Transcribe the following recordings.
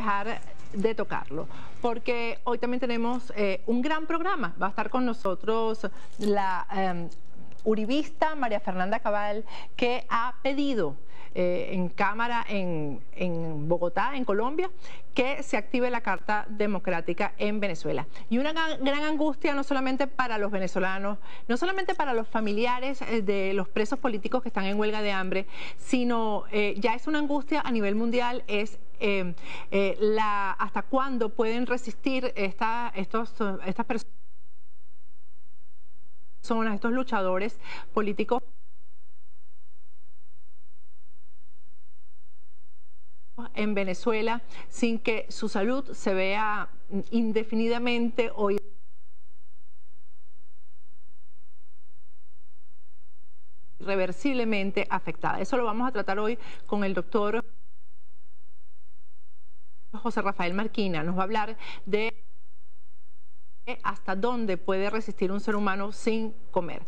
dejar de tocarlo, porque hoy también tenemos un gran programa. Va a estar con nosotros la uribista María Fernanda Cabal, que ha pedido en Cámara en Bogotá, en Colombia, que se active la Carta Democrática en Venezuela. Y una gran angustia no solamente para los venezolanos, no solamente para los familiares de los presos políticos que están en huelga de hambre, sino ya es una angustia a nivel mundial, es hasta cuándo pueden resistir estas personas, estos luchadores políticos en Venezuela, sin que su salud se vea indefinidamente o irreversiblemente afectada. Eso lo vamos a tratar hoy con el doctor José Rafael Marquina. Nos va a hablar de hasta dónde puede resistir un ser humano sin comer.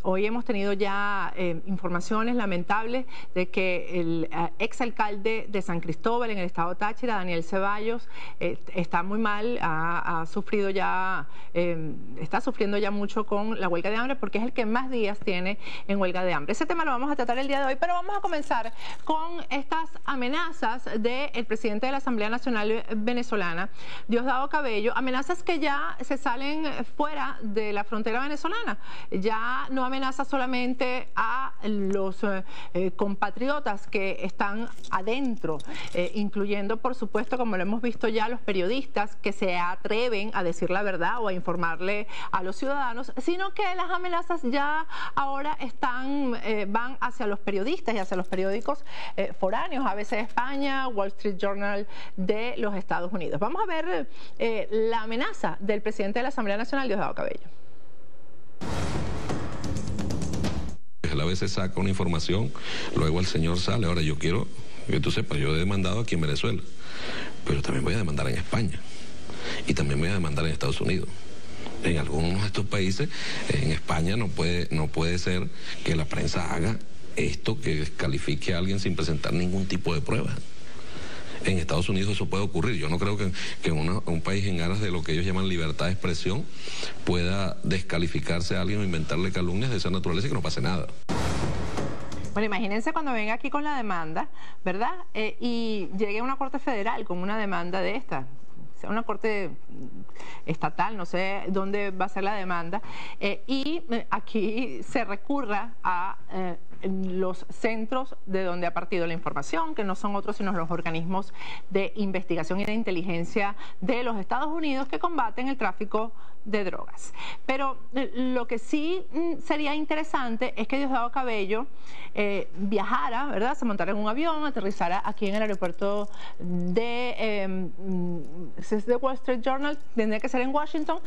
Hoy hemos tenido ya informaciones lamentables de que el exalcalde de San Cristóbal en el estado Táchira, Daniel Ceballos, está muy mal, ha sufrido ya, está sufriendo ya mucho con la huelga de hambre, porque es el que más días tiene en huelga de hambre. Ese tema lo vamos a tratar el día de hoy, pero vamos a comenzar con estas amenazas del presidente de la Asamblea Nacional Venezolana, Diosdado Cabello, amenazas que ya se salen fuera de la frontera venezolana. Ya no amenaza solamente a los compatriotas que están adentro, incluyendo, por supuesto, como lo hemos visto ya, los periodistas que se atreven a decir la verdad o a informarle a los ciudadanos, sino que las amenazas ya ahora van hacia los periodistas y hacia los periódicos foráneos, ABC de España, Wall Street Journal de los Estados Unidos. Vamos a ver la amenaza del presidente de la Asamblea Nacional, Diosdado Cabello. A veces saca una información, luego el señor sale. Ahora yo quiero que tú sepas, yo he demandado aquí en Venezuela, pero también voy a demandar en España y también voy a demandar en Estados Unidos. En algunos de estos países, en España no puede ser que la prensa haga esto, que descalifique a alguien sin presentar ningún tipo de prueba. En Estados Unidos eso puede ocurrir. Yo no creo que un país en aras de lo que ellos llaman libertad de expresión pueda descalificarse a alguien o inventarle calumnias de esa naturaleza y que no pase nada. Bueno, imagínense cuando venga aquí con la demanda, ¿verdad? Y llegue a una corte federal con una demanda de esta, sea una corte estatal, no sé dónde va a ser la demanda, y aquí se recurra a los centros de donde ha partido la información, que no son otros sino los organismos de investigación y de inteligencia de los Estados Unidos que combaten el tráfico de drogas. Pero lo que sí sería interesante es que Diosdado Cabello viajara, ¿verdad? Se montara en un avión, aterrizara aquí en el aeropuerto de Wall Street Journal, tendría que ser en Washington,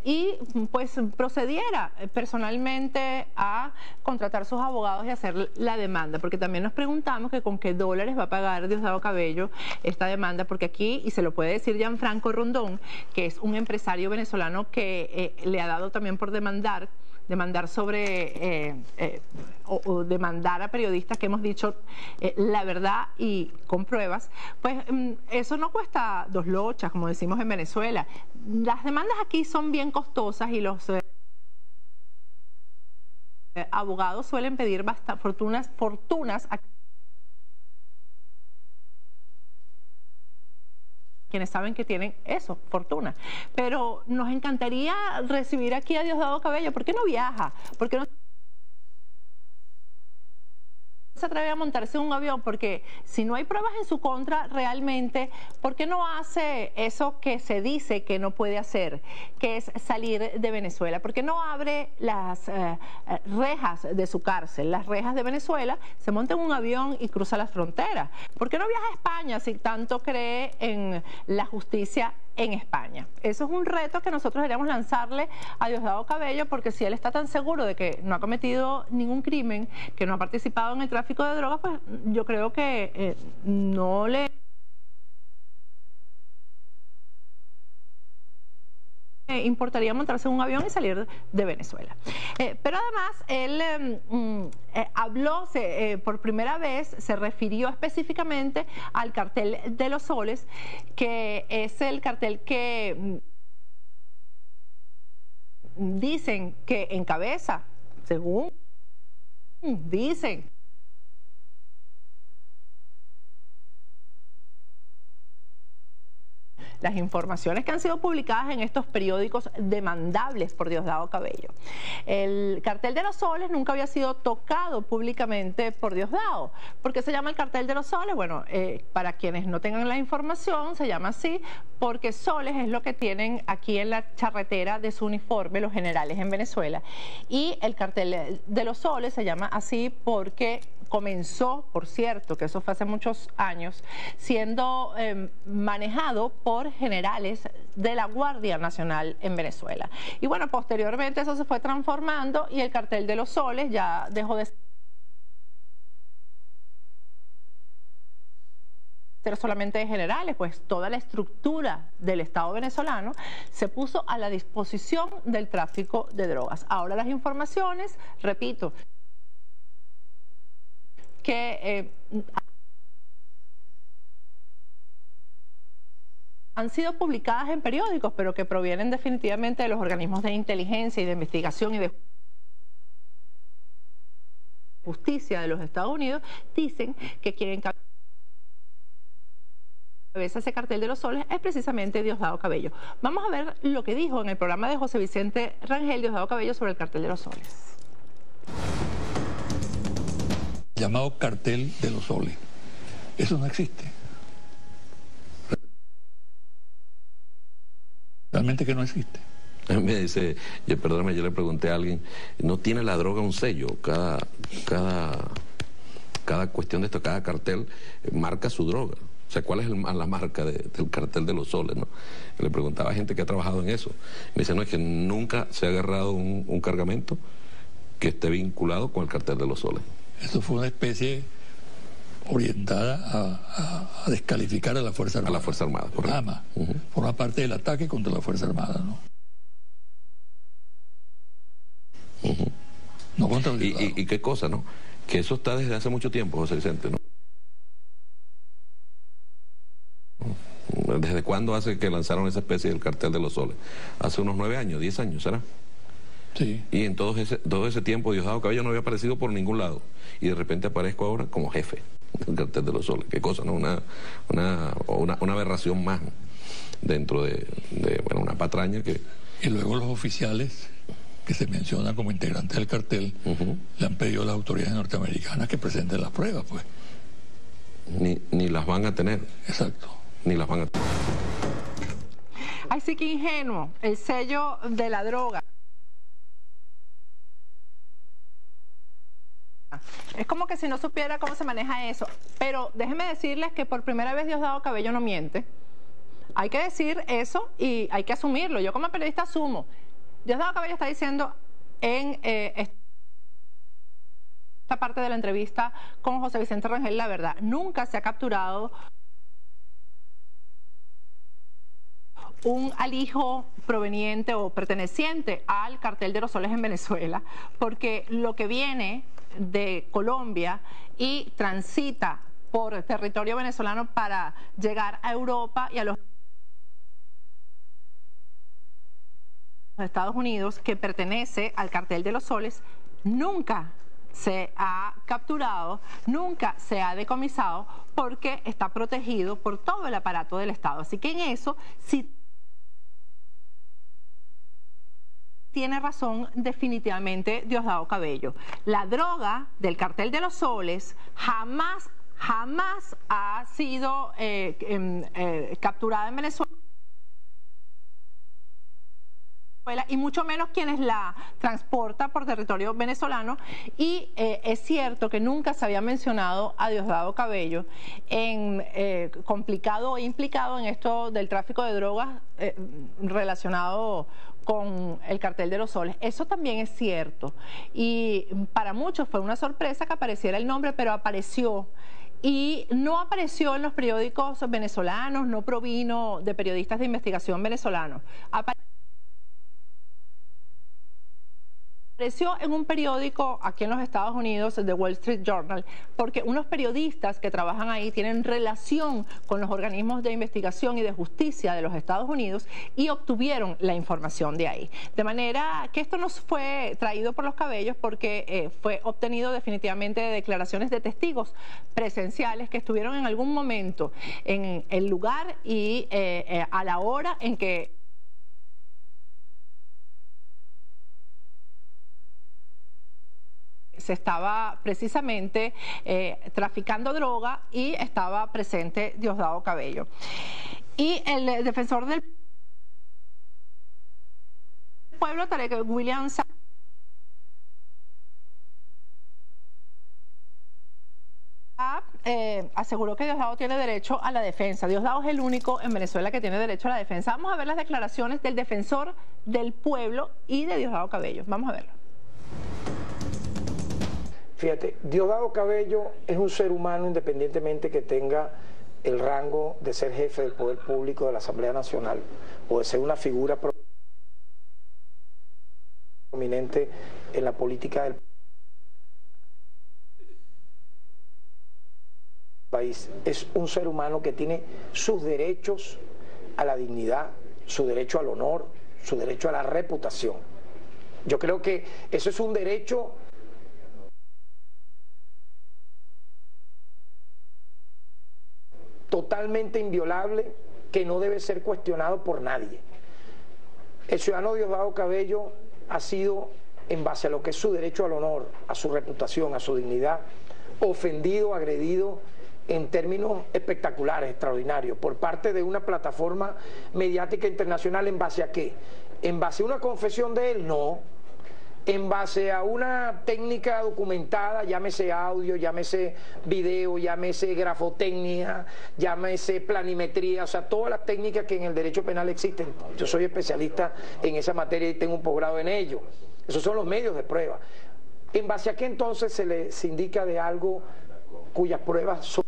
y pues procediera personalmente a contratar sus abogados y hacer la demanda, porque también nos preguntamos que con qué dólares va a pagar Diosdado Cabello esta demanda, porque aquí, y se lo puede decir Gianfranco Rondón, que es un empresario venezolano que le ha dado también por demandar sobre o demandar a periodistas que hemos dicho la verdad y con pruebas, pues eso no cuesta dos lochas, como decimos en Venezuela. Las demandas aquí son bien costosas y los abogados suelen pedir fortunas a quienes saben que tienen eso, fortuna. Pero nos encantaría recibir aquí a Diosdado Cabello. ¿Por qué no viaja? ¿Por qué no se atreve a montarse en un avión? Porque si no hay pruebas en su contra realmente, ¿por qué no hace eso que se dice que no puede hacer, que es salir de Venezuela? ¿Por qué no abre las rejas de su cárcel, las rejas de Venezuela, se monta en un avión y cruza las fronteras? ¿Por qué no viaja a España si tanto cree en la justicia en España? Eso es un reto que nosotros deberíamos lanzarle a Diosdado Cabello, porque si él está tan seguro de que no ha cometido ningún crimen, que no ha participado en el tráfico de drogas, pues yo creo que no le le importaría montarse en un avión y salir de Venezuela. Pero además, él habló, por primera vez, se refirió específicamente al cartel de los soles, que es el cartel que dicen que encabeza, según dicen, las informaciones que han sido publicadas en estos periódicos demandables por Diosdado Cabello. El cartel de los soles nunca había sido tocado públicamente por Diosdado. ¿Por qué se llama el cartel de los soles? Bueno, para quienes no tengan la información, se llama así porque soles es lo que tienen aquí en la charretera de su uniforme los generales en Venezuela. Y el cartel de los soles se llama así porque comenzó, por cierto, que eso fue hace muchos años, siendo manejado por generales de la Guardia Nacional en Venezuela. Y bueno, posteriormente eso se fue transformando y el cartel de los soles ya dejó de ser solamente de generales, pues toda la estructura del Estado venezolano se puso a la disposición del tráfico de drogas. Ahora las informaciones, repito, que han sido publicadas en periódicos, pero que provienen definitivamente de los organismos de inteligencia y de investigación y de justicia de los Estados Unidos, dicen que quien encabeza ese cartel de los soles es precisamente Diosdado Cabello. Vamos a ver lo que dijo en el programa de José Vicente Rangel, Diosdado Cabello, sobre el cartel de los soles. Llamado cartel de los soles. Eso no existe. Realmente que no existe. Me dice, perdóname, yo le pregunté a alguien, ¿no tiene la droga un sello? Cada cuestión de esto, cada cartel marca su droga. O sea, ¿cuál es la marca del cartel de los soles, ¿no? Le preguntaba a gente que ha trabajado en eso. Me dice, no, es que nunca se ha agarrado un cargamento que esté vinculado con el cartel de los soles. Eso fue una especie orientada a descalificar a la Fuerza Armada. A la Fuerza Armada, correcto. Nada más. Forma parte del ataque contra la Fuerza Armada, ¿no? No contra el Estado. ¿Y qué cosa, no? Que eso está desde hace mucho tiempo, José Vicente, ¿no? ¿Desde cuándo hace que lanzaron esa especie del cartel de los soles? Hace unos 9 años, 10 años, ¿será? Sí. Y en todo ese tiempo Diosdado Cabello no había aparecido por ningún lado. Y de repente aparezco ahora como jefe del cartel de los soles. Qué cosa, ¿no? Una aberración más dentro de bueno, una patraña que... Y luego los oficiales que se mencionan como integrantes del cartel le han pedido a las autoridades norteamericanas que presenten las pruebas, pues. Ni las van a tener. Exacto. Ni las van a tener. Ay, sí que ingenuo, el sello de la droga. Es como que si no supiera cómo se maneja eso. Pero déjenme decirles que por primera vez Diosdado Cabello no miente. Hay que decir eso y hay que asumirlo. Yo como periodista asumo. Diosdado Cabello está diciendo en esta parte de la entrevista con José Vicente Rangel la verdad. Nunca se ha capturado un alijo proveniente o perteneciente al cartel de los soles en Venezuela, porque lo que viene de Colombia y transita por territorio venezolano para llegar a Europa y a los Estados Unidos, que pertenece al cartel de los soles, nunca se ha capturado, nunca se ha decomisado, porque está protegido por todo el aparato del Estado. Así que en eso sí tiene razón definitivamente Diosdado Cabello. La droga del cartel de los soles jamás ha sido capturada en Venezuela, y mucho menos quienes la transportan por territorio venezolano. Y es cierto que nunca se había mencionado a Diosdado Cabello complicado o implicado en esto del tráfico de drogas relacionado con el cartel de los soles. Eso también es cierto, y para muchos fue una sorpresa que apareciera el nombre, pero apareció. Y no apareció en los periódicos venezolanos, no provino de periodistas de investigación venezolanos. Apareció en un periódico aquí en los Estados Unidos, The Wall Street Journal, porque unos periodistas que trabajan ahí tienen relación con los organismos de investigación y de justicia de los Estados Unidos y obtuvieron la información de ahí. De manera que esto no fue traído por los cabellos porque fue obtenido definitivamente de declaraciones de testigos presenciales que estuvieron en algún momento en el lugar y a la hora en que se estaba precisamente traficando droga y estaba presente Diosdado Cabello. Y el defensor del pueblo, Tarek William Saab, aseguró que Diosdado tiene derecho a la defensa. Diosdado es el único en Venezuela que tiene derecho a la defensa. Vamos a ver las declaraciones del defensor del pueblo y de Diosdado Cabello. Vamos a verlo. Fíjate, Diosdado Cabello es un ser humano independientemente que tenga el rango de ser jefe del poder público de la Asamblea Nacional o de ser una figura prominente en la política del país. Es un ser humano que tiene sus derechos a la dignidad, su derecho al honor, su derecho a la reputación. Yo creo que eso es un derecho totalmente inviolable que no debe ser cuestionado por nadie. El ciudadano Diosdado Cabello ha sido, en base a lo que es su derecho al honor, a su reputación, a su dignidad, ofendido, agredido en términos espectaculares, extraordinarios, por parte de una plataforma mediática internacional. ¿En base a qué? ¿En base a una confesión de él? No. En base a una técnica documentada, llámese audio, llámese video, llámese grafotecnia, llámese planimetría, o sea, todas las técnicas que en el derecho penal existen. Yo soy especialista en esa materia y tengo un posgrado en ello. Esos son los medios de prueba. ¿En base a qué entonces se indica de algo cuyas pruebas son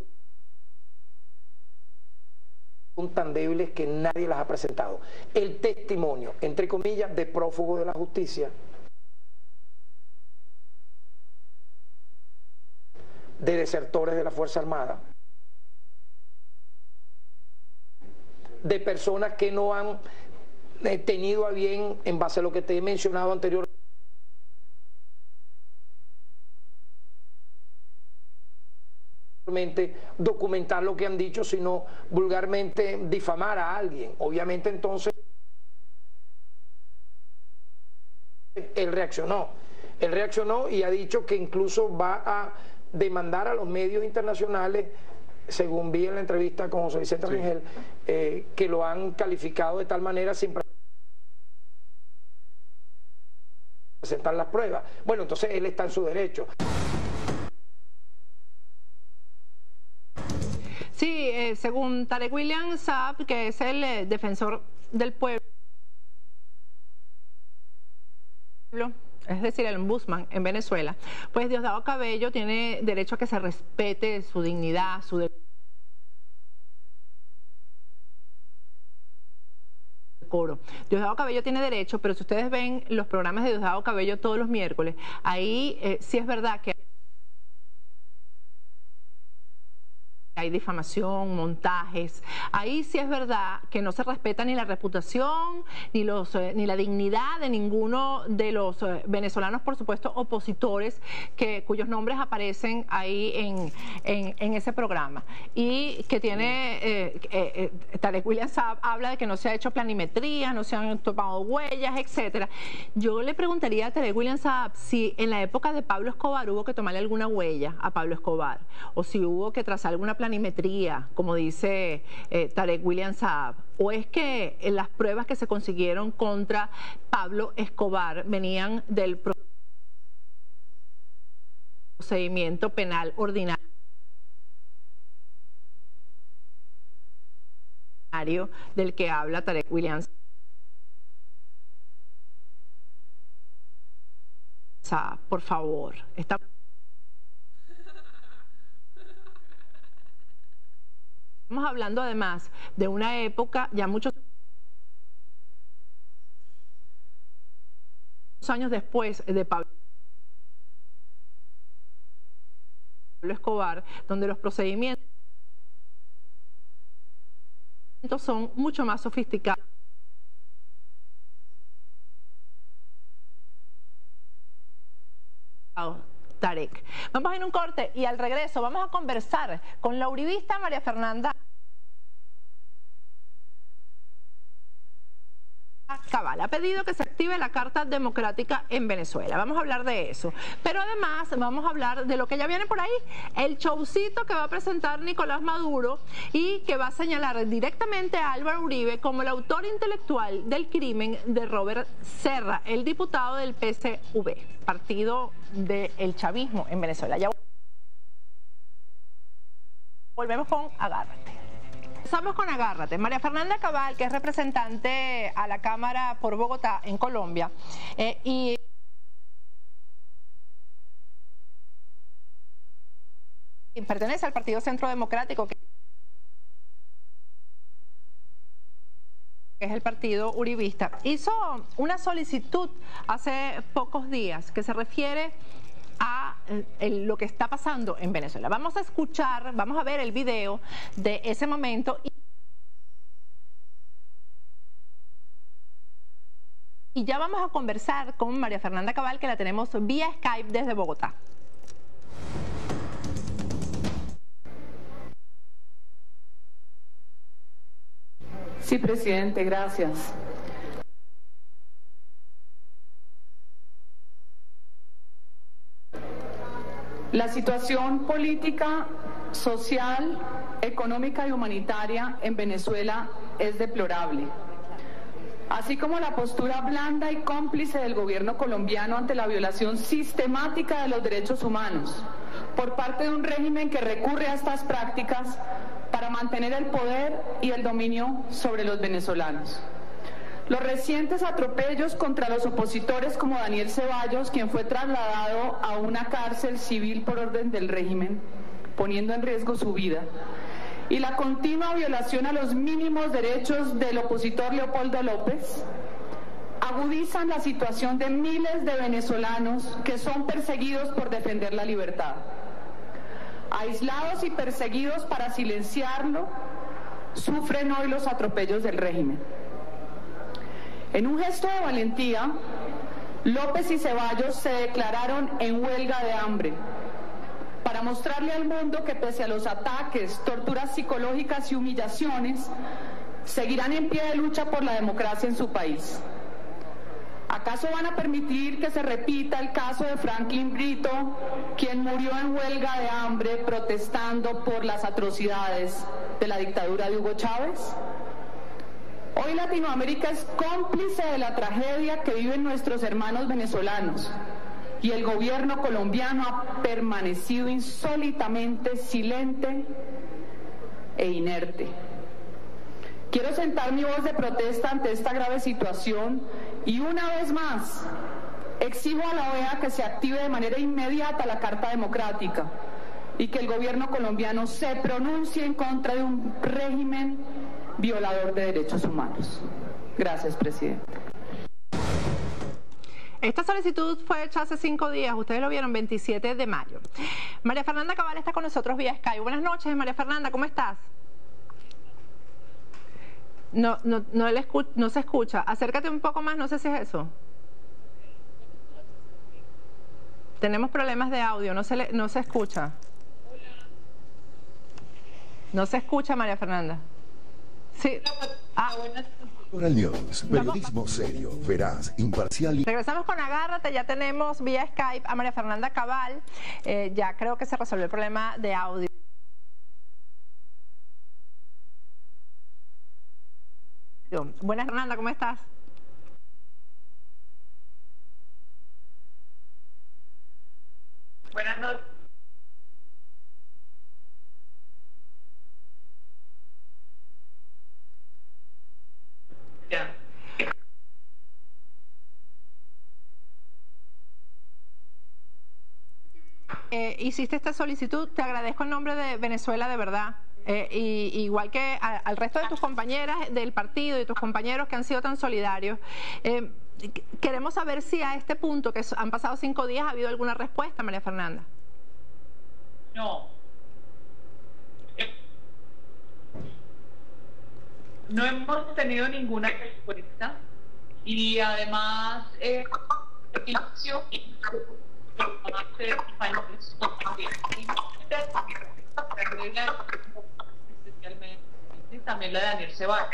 tan débiles que nadie las ha presentado? El testimonio, entre comillas, de prófugo de la justicia, de desertores de la Fuerza Armada, de personas que no han tenido a bien, en base a lo que te he mencionado anteriormente, documentar lo que han dicho, sino vulgarmente difamar a alguien. Obviamente entonces él reaccionó y ha dicho que incluso va a demandar a los medios internacionales, según vi en la entrevista con José Vicente Rangel, que lo han calificado de tal manera sin presentar las pruebas. Bueno, entonces él está en su derecho. Sí, según Tarek William Saab, que es el defensor del pueblo, es decir, el ombudsman en Venezuela, pues Diosdado Cabello tiene derecho a que se respete su dignidad, su decoro. Diosdado Cabello tiene derecho, pero si ustedes ven los programas de Diosdado Cabello todos los miércoles, ahí sí es verdad que hay difamación, montajes. Ahí sí es verdad que no se respeta ni la reputación, ni la dignidad de ninguno de los venezolanos, por supuesto, opositores cuyos nombres aparecen ahí en ese programa. Y que tiene, Tarek William Saab habla de que no se ha hecho planimetría, no se han tomado huellas, etcétera. Yo le preguntaría a Tarek William Saab si en la época de Pablo Escobar hubo que tomarle alguna huella a Pablo Escobar, o si hubo que trazar alguna planimetría, como dice Tarek William Saab, o es que las pruebas que se consiguieron contra Pablo Escobar venían del procedimiento penal ordinario del que habla Tarek William Saab. Por favor, estamos hablando además de una época, ya muchos años después de Pablo Escobar, donde los procedimientos son mucho más sofisticados. Tarek. Vamos a ir a un corte y al regreso vamos a conversar con la uribista María Fernanda Cabal. Ha pedido que se active la Carta Democrática en Venezuela. Vamos a hablar de eso. Pero además vamos a hablar de lo que ya viene por ahí, el showcito que va a presentar Nicolás Maduro y que va a señalar directamente a Álvaro Uribe como el autor intelectual del crimen de Robert Serra, el diputado del PSV, partido del chavismo en Venezuela. Ya volvemos con Agárrate. Empezamos con Agárrate. María Fernanda Cabal, que es representante a la Cámara por Bogotá, en Colombia, y pertenece al Partido Centro Democrático, que es el partido uribista, hizo una solicitud hace pocos días que se refiere a lo que está pasando en Venezuela. Vamos a escuchar, vamos a ver el video de ese momento y ya vamos a conversar con María Fernanda Cabal, que la tenemos vía Skype desde Bogotá. Sí, presidente, gracias. La situación política, social, económica y humanitaria en Venezuela es deplorable. Así como la postura blanda y cómplice del gobierno colombiano ante la violación sistemática de los derechos humanos por parte de un régimen que recurre a estas prácticas para mantener el poder y el dominio sobre los venezolanos. Los recientes atropellos contra los opositores como Daniel Ceballos, quien fue trasladado a una cárcel civil por orden del régimen, poniendo en riesgo su vida, y la continua violación a los mínimos derechos del opositor Leopoldo López, agudizan la situación de miles de venezolanos que son perseguidos por defender la libertad. Aislados y perseguidos para silenciarlo, sufren hoy los atropellos del régimen. En un gesto de valentía, López y Ceballos se declararon en huelga de hambre para mostrarle al mundo que pese a los ataques, torturas psicológicas y humillaciones, seguirán en pie de lucha por la democracia en su país. ¿Acaso van a permitir que se repita el caso de Franklin Brito, quien murió en huelga de hambre protestando por las atrocidades de la dictadura de Hugo Chávez? Hoy Latinoamérica es cómplice de la tragedia que viven nuestros hermanos venezolanos y el gobierno colombiano ha permanecido insólitamente silente e inerte. Quiero sentar mi voz de protesta ante esta grave situación y una vez más exijo a la OEA que se active de manera inmediata la Carta Democrática y que el gobierno colombiano se pronuncie en contra de un régimen violador de derechos humanos. Gracias, presidente. Esta solicitud fue hecha hace 5 días, ustedes lo vieron, 27 de mayo. María Fernanda Cabal está con nosotros vía Skype. Buenas noches, María Fernanda, ¿cómo estás? No se escucha. Acércate un poco más, no sé si es eso. Tenemos problemas de audio, no se escucha. No se escucha, María Fernanda. Sí. Nacional News, periodismo serio, veraz, imparcial y... Regresamos con Agárrate, ya tenemos vía Skype a María Fernanda Cabal. Ya creo que se resolvió el problema de audio. Buenas, Fernanda, ¿cómo estás? Buenas noches. Ya. Hiciste esta solicitud, te agradezco en nombre de Venezuela, de verdad. Igual que al resto de tus compañeras del partido y tus compañeros que han sido tan solidarios. queremos saber si a este punto, que han pasado 5 días, ha habido alguna respuesta, María Fernanda. No. No hemos tenido ninguna respuesta y además especialmente también la de Daniel Ceballos.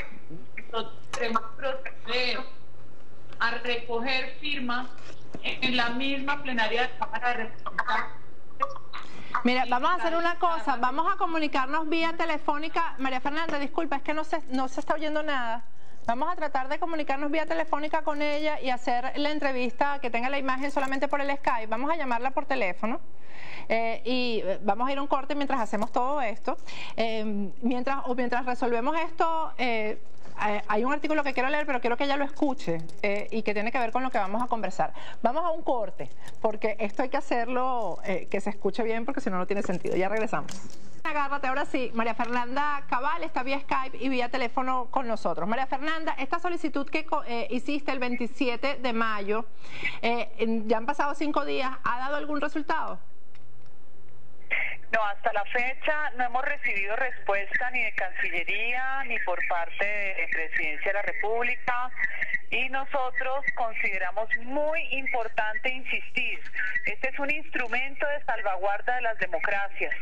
Nosotros queremos proceder a recoger firmas en la misma plenaria de la Cámara de Representantes. Mira, vamos a hacer una cosa, vamos a comunicarnos vía telefónica. María Fernanda, disculpa, es que no se está oyendo nada. Vamos a tratar de comunicarnos vía telefónica con ella y hacer la entrevista que tenga la imagen solamente por el Skype. Vamos a llamarla por teléfono y vamos a ir a un corte mientras hacemos todo esto. Mientras resolvemos esto, hay un artículo que quiero leer, pero quiero que ella lo escuche y que tiene que ver con lo que vamos a conversar. Vamos a un corte, porque esto hay que hacerlo que se escuche bien, porque si no, no tiene sentido. Ya regresamos. Agárrate, ahora sí. María Fernanda Cabal está vía Skype y vía teléfono con nosotros. María Fernanda, esta solicitud que hiciste el 27 de mayo, ya han pasado 5 días, ¿ha dado algún resultado? No, hasta la fecha no hemos recibido respuesta ni de Cancillería ni por parte de Presidencia de la República y nosotros consideramos muy importante insistir. Este es un instrumento de salvaguarda de las democracias.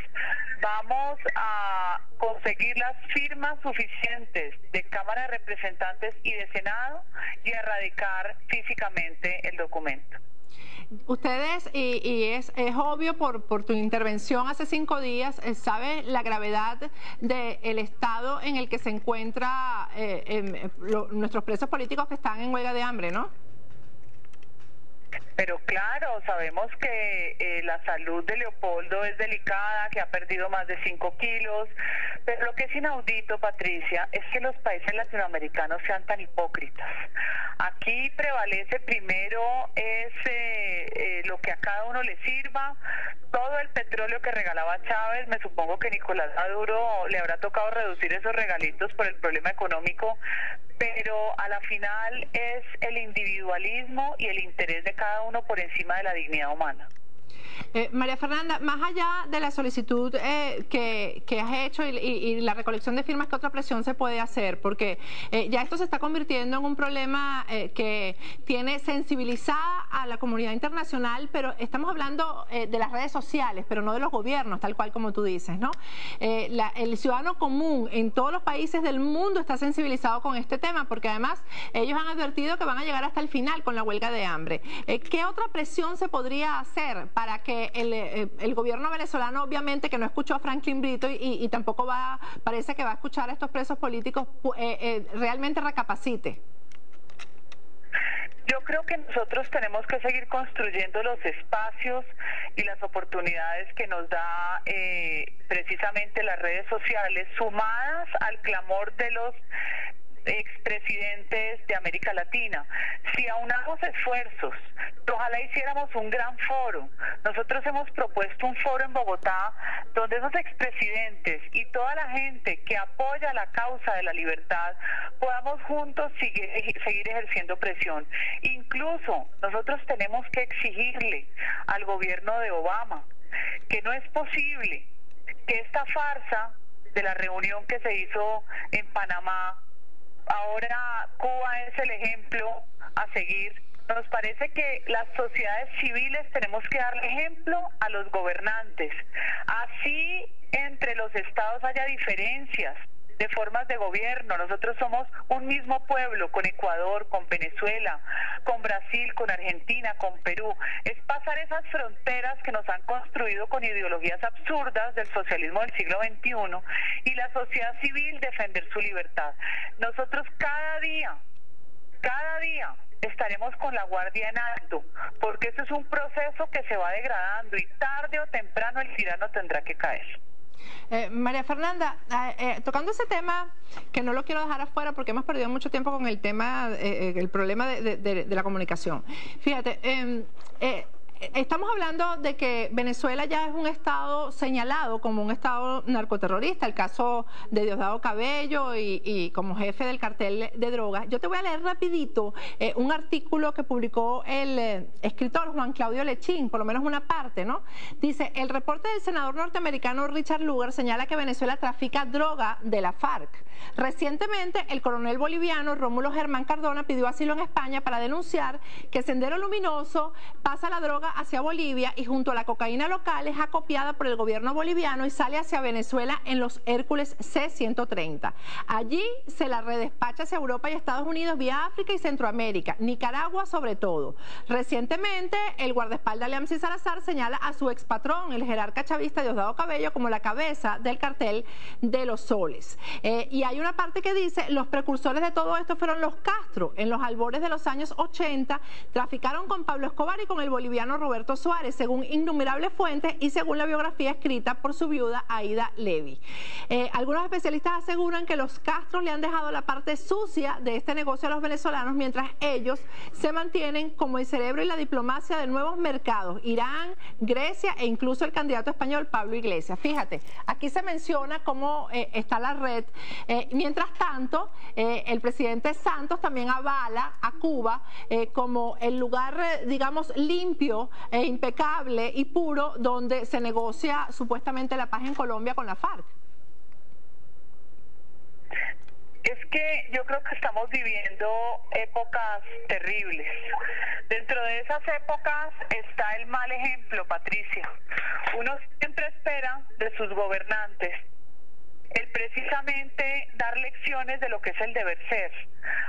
Vamos a conseguir las firmas suficientes de Cámara de Representantes y de Senado y a erradicar físicamente el documento. Ustedes, y es obvio por tu intervención hace 5 días, ¿sabe la gravedad del estado en el que se encuentran nuestros presos políticos que están en huelga de hambre, no? Pero claro, sabemos que la salud de Leopoldo es delicada, que ha perdido más de 5 kilos, pero lo que es inaudito, Patricia, es que los países latinoamericanos sean tan hipócritas. Aquí prevalece primero lo que a cada uno le sirva. Todo el petróleo que regalaba Chávez, me supongo que Nicolás Maduro le habrá tocado reducir esos regalitos por el problema económico, pero a la final es el individualismo y el interés de cada uno por encima de la dignidad humana. María Fernanda, más allá de la solicitud que has hecho y la recolección de firmas, ¿qué otra presión se puede hacer? Porque ya esto se está convirtiendo en un problema que tiene sensibilizada a la comunidad internacional, pero estamos hablando de las redes sociales, pero no de los gobiernos, tal cual como tú dices, ¿no? El ciudadano común en todos los países del mundo está sensibilizado con este tema, porque además ellos han advertido que van a llegar hasta el final con la huelga de hambre. ¿Qué otra presión se podría hacer para que el gobierno venezolano, obviamente que no escuchó a Franklin Brito y tampoco parece que va a escuchar a estos presos políticos, realmente recapacite? Yo creo que nosotros tenemos que seguir construyendo los espacios y las oportunidades que nos da precisamente las redes sociales, sumadas al clamor de los expresidentes de América Latina. Si aunamos esfuerzos, ojalá hiciéramos un gran foro. Nosotros hemos propuesto un foro en Bogotá donde esos expresidentes y toda la gente que apoya la causa de la libertad podamos juntos seguir ejerciendo presión. Incluso nosotros tenemos que exigirle al gobierno de Obama que no es posible que esta farsa de la reunión que se hizo en Panamá, ahora Cuba es el ejemplo a seguir. Nos parece que las sociedades civiles tenemos que darle ejemplo a los gobernantes. Así entre los estados haya diferencias de formas de gobierno. Nosotros somos un mismo pueblo, con Ecuador, con Venezuela, con Brasil, con Argentina, con Perú. Es pasar esas fronteras que nos han construido con ideologías absurdas del socialismo del siglo XXI y la sociedad civil defender su libertad. Nosotros cada día estaremos con la guardia en alto, porque esto es un proceso que se va degradando y tarde o temprano el tirano tendrá que caer. María Fernanda, tocando ese tema, que no lo quiero dejar afuera porque hemos perdido mucho tiempo con el tema, el problema de la comunicación. Fíjate, estamos hablando de que Venezuela ya es un estado señalado como un estado narcoterrorista, el caso de Diosdado Cabello y como jefe del cartel de drogas. Yo te voy a leer rapidito un artículo que publicó el escritor Juan Claudio Lechín, por lo menos una parte, ¿no? Dice, el reporte del senador norteamericano Richard Lugar señala que Venezuela trafica droga de la FARC. Recientemente, el coronel boliviano Rómulo Germán Cardona pidió asilo en España para denunciar que Sendero Luminoso pasa la droga hacia Bolivia y junto a la cocaína local es acopiada por el gobierno boliviano y sale hacia Venezuela en los Hércules C-130. Allí se la redespacha hacia Europa y Estados Unidos vía África y Centroamérica, Nicaragua sobre todo. Recientemente, el guardaespaldas Leamsi Salazar señala a su expatrón, el jerarca chavista Diosdado Cabello, como la cabeza del cartel de los soles. Y hay una parte que dice, los precursores de todo esto fueron los Castro. En los albores de los años 80, traficaron con Pablo Escobar y con el boliviano Roberto Suárez, según innumerables fuentes y según la biografía escrita por su viuda Aida Levy. Algunos especialistas aseguran que los Castro le han dejado la parte sucia de este negocio a los venezolanos, mientras ellos se mantienen como el cerebro y la diplomacia de nuevos mercados, Irán, Grecia e incluso el candidato español Pablo Iglesias. Fíjate, aquí se menciona cómo está la red. Mientras tanto, el presidente Santos también avala a Cuba como el lugar, digamos, limpio e impecable y puro donde se negocia supuestamente la paz en Colombia con la FARC. Es que yo creo que estamos viviendo épocas terribles. Dentro de esas épocas está el mal ejemplo, Patricia. Uno siempre espera de sus gobernantes el precisamente dar lecciones de lo que es el deber ser.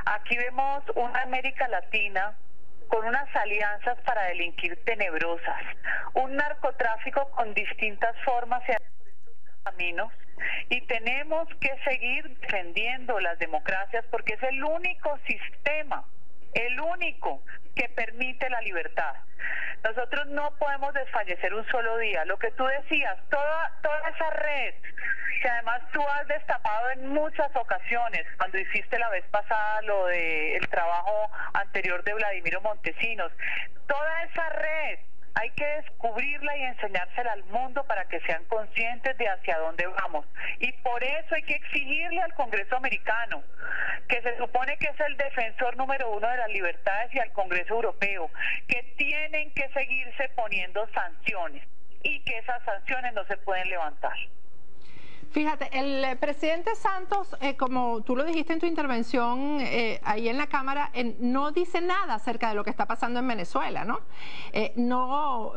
Aquí vemos una América Latina con unas alianzas para delinquir tenebrosas, un narcotráfico con distintas formas y caminos, y tenemos que seguir defendiendo las democracias porque es el único sistema, el único que permite la libertad. Nosotros no podemos desfallecer un solo día. Lo que tú decías, toda esa red, que además tú has destapado en muchas ocasiones, cuando hiciste la vez pasada lo del trabajo anterior de Vladimiro Montesinos, toda esa red hay que descubrirla y enseñársela al mundo para que sean conscientes de hacia dónde vamos. Y por eso hay que exigirle al Congreso americano, que se supone que es el defensor número uno de las libertades, y al Congreso europeo, que tienen que seguirse poniendo sanciones y que esas sanciones no se pueden levantar. Fíjate, el presidente Santos, como tú lo dijiste en tu intervención ahí en la Cámara, no dice nada acerca de lo que está pasando en Venezuela, ¿no? No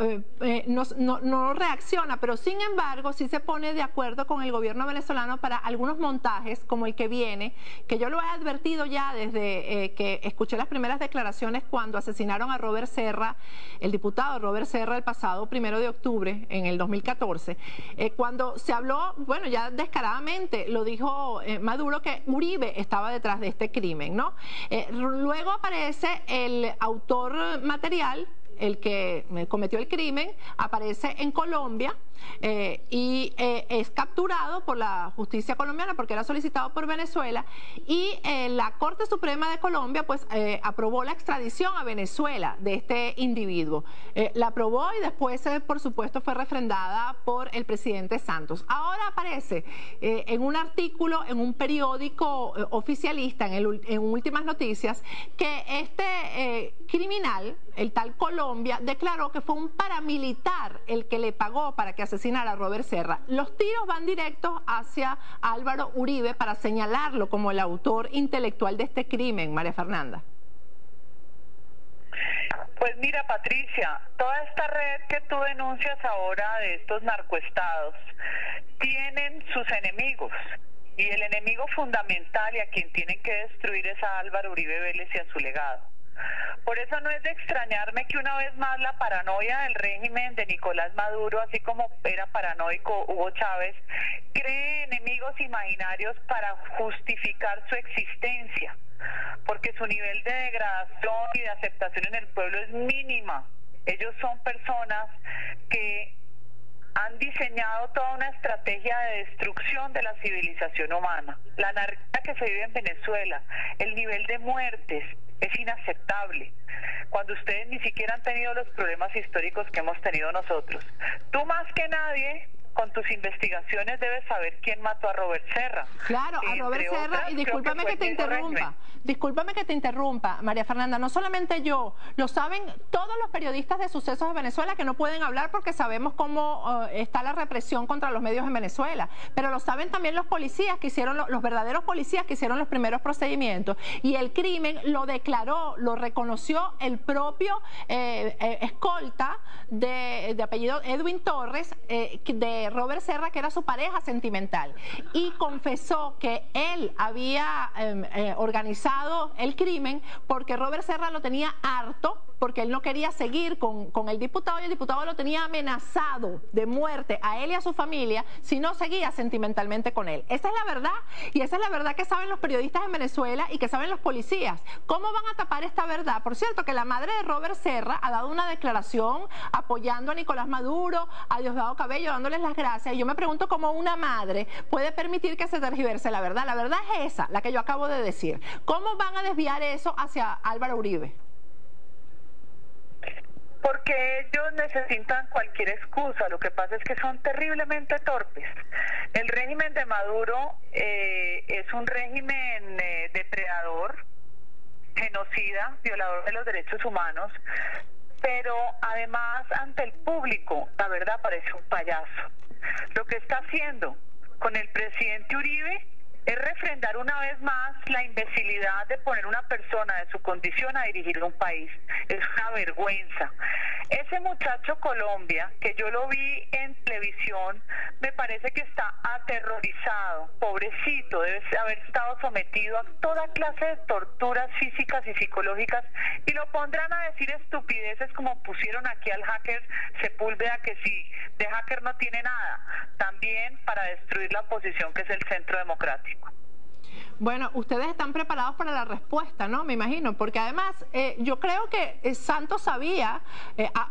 reacciona, pero sin embargo sí se pone de acuerdo con el gobierno venezolano para algunos montajes, como el que viene, que yo lo he advertido ya desde que escuché las primeras declaraciones cuando asesinaron a Robert Serra, el diputado Robert Serra, el pasado 1 de octubre, en el 2014, cuando se habló, bueno, ya descaradamente lo dijo Maduro, que Uribe estaba detrás de este crimen, ¿no? Luego aparece el autor material, el que cometió el crimen, aparece en Colombia y es capturado por la justicia colombiana porque era solicitado por Venezuela, y la Corte Suprema de Colombia pues aprobó la extradición a Venezuela de este individuo. La aprobó y después por supuesto fue refrendada por el presidente Santos. Ahora aparece en un artículo en un periódico oficialista, en Últimas Noticias, que este criminal, el tal Colombia, declaró que fue un paramilitar el que le pagó para que asesinara a Robert Serra. Los tiros van directos hacia Álvaro Uribe para señalarlo como el autor intelectual de este crimen, María Fernanda. Pues mira, Patricia, toda esta red que tú denuncias ahora de estos narcoestados tienen sus enemigos, y el enemigo fundamental y a quien tienen que destruir es a Álvaro Uribe Vélez y a su legado. Por eso no es de extrañarme que una vez más la paranoia del régimen de Nicolás Maduro, así como era paranoico Hugo Chávez, cree enemigos imaginarios para justificar su existencia, porque su nivel de degradación y de aceptación en el pueblo es mínima. Ellos son personas que han diseñado toda una estrategia de destrucción de la civilización humana. La anarquía que se vive en Venezuela, el nivel de muertes, es inaceptable. Cuando ustedes ni siquiera han tenido los problemas históricos que hemos tenido nosotros. Tú más que nadie, con tus investigaciones debes saber quién mató a Robert Serra. Claro, a Robert Serra, y discúlpame que te interrumpa, María Fernanda, no solamente yo, lo saben todos los periodistas de Sucesos de Venezuela que no pueden hablar porque sabemos cómo está la represión contra los medios en Venezuela, pero lo saben también los policías que hicieron, los verdaderos policías que hicieron los primeros procedimientos, y el crimen lo declaró, lo reconoció el propio escolta de apellido Edwin Torres, de Robert Serra, que era su pareja sentimental, y confesó que él había organizado el crimen porque Robert Serra lo tenía harto, porque él no quería seguir con el diputado, y el diputado lo tenía amenazado de muerte a él y a su familia si no seguía sentimentalmente con él. Esa es la verdad, y esa es la verdad que saben los periodistas en Venezuela y que saben los policías. ¿Cómo van a tapar esta verdad? Por cierto, que la madre de Robert Serra ha dado una declaración apoyando a Nicolás Maduro, a Diosdado Cabello, dándoles las gracias, y yo me pregunto cómo una madre puede permitir que se tergiverse la verdad. La verdad es esa, la que yo acabo de decir. ¿Cómo van a desviar eso hacia Álvaro Uribe? Porque ellos necesitan cualquier excusa. Lo que pasa es que son terriblemente torpes. El régimen de Maduro es un régimen depredador, genocida, violador de los derechos humanos, pero además ante el público, la verdad, parece un payaso. Lo que está haciendo con el presidente Uribe es refrendar una vez más la imbecilidad de poner una persona de su condición a dirigir un país. Es una vergüenza. Ese muchacho Colombia, que yo lo vi en televisión, me parece que está aterrorizado, pobrecito, debe haber estado sometido a toda clase de torturas físicas y psicológicas, y lo pondrán a decir estupideces como pusieron aquí al hacker Sepúlveda, que sí, de hacker no tiene nada, también para destruir la oposición, que es el Centro Democrático. Bueno, ustedes están preparados para la respuesta, ¿no? Me imagino, porque además yo creo que Santos sabía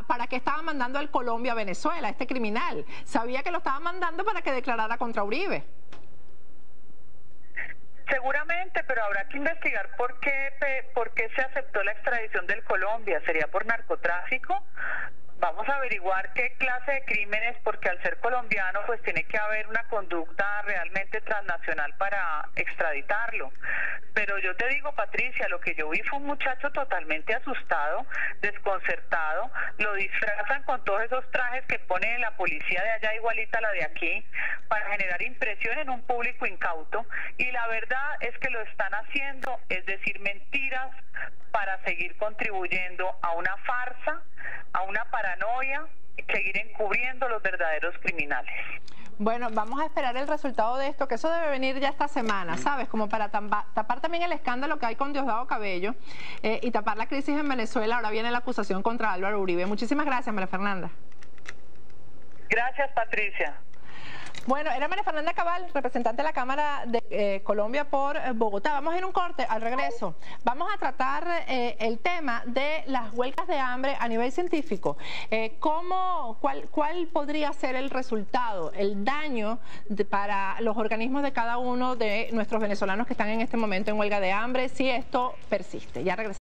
para qué estaba mandando al Colombia a Venezuela, este criminal. Sabía que lo estaba mandando para que declarara contra Uribe. Seguramente, pero habrá que investigar por qué se aceptó la extradición del Colombia. ¿Sería por narcotráfico? Vamos a averiguar qué clase de crímenes, porque al ser colombiano pues tiene que haber una conducta realmente transnacional para extraditarlo. Pero yo te digo, Patricia, lo que yo vi fue un muchacho totalmente asustado, desconcertado, lo disfrazan con todos esos trajes que pone la policía de allá igualita a la de aquí, para generar impresión en un público incauto, y la verdad es que lo están haciendo, es decir, mentiras, para seguir contribuyendo a una farsa, a una paranoia, y seguir encubriendo los verdaderos criminales. Bueno, vamos a esperar el resultado de esto, que eso debe venir ya esta semana, ¿sabes? Como para tapar también el escándalo que hay con Diosdado Cabello y tapar la crisis en Venezuela. Ahora viene la acusación contra Álvaro Uribe. Muchísimas gracias, María Fernanda. Gracias, Patricia. Bueno, era María Fernanda Cabal, representante de la Cámara de Colombia por Bogotá. Vamos a ir a un corte, al regreso. Vamos a tratar el tema de las huelgas de hambre a nivel científico. ¿Cuál podría ser el resultado, el daño para los organismos de cada uno de nuestros venezolanos que están en este momento en huelga de hambre si esto persiste? Ya regresamos.